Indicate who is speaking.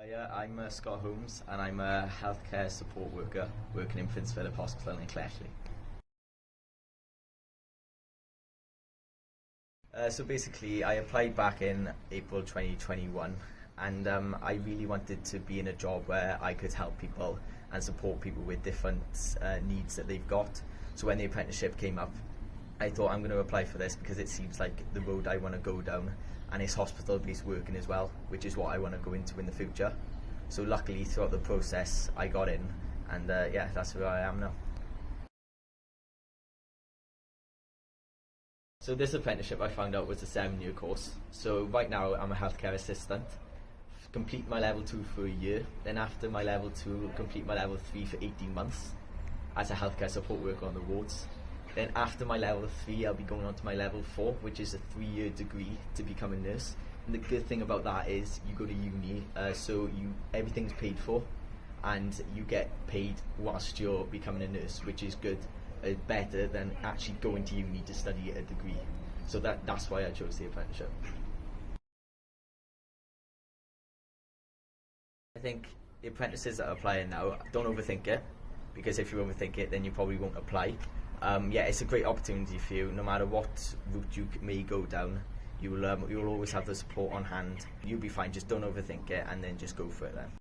Speaker 1: I'm Scott Holmes and I'm a healthcare support worker working in Prince Philip Hospital in Clechley. So basically I applied back in April 2021 and I really wanted to be in a job where I could help people and support people with different needs that they've got. So when the apprenticeship came up, I thought I'm going to apply for this because it seems like the road I want to go down, and it's hospital-based working as well, which is what I want to go into in the future. So luckily throughout the process I got in, and yeah, that's where I am now. So this apprenticeship I found out was a 7-year course. So right now I'm a healthcare assistant. Complete my level 2 for a year, then after my level 2 complete my level 3 for 18 months as a healthcare support worker on the wards. Then after my level 3 I'll be going on to my level 4, which is a 3-year degree to become a nurse. And the good thing about that is you go to uni, so everything's paid for and you get paid whilst you're becoming a nurse, which is good, better than actually going to uni to study a degree. So that's why I chose the apprenticeship. I think the apprentices that are applying now, don't overthink it, because if you overthink it then you probably won't apply. Yeah, it's a great opportunity for you. No matter what route you may go down, you'll always have the support on hand. You'll be fine, just don't overthink it and then just go for it then.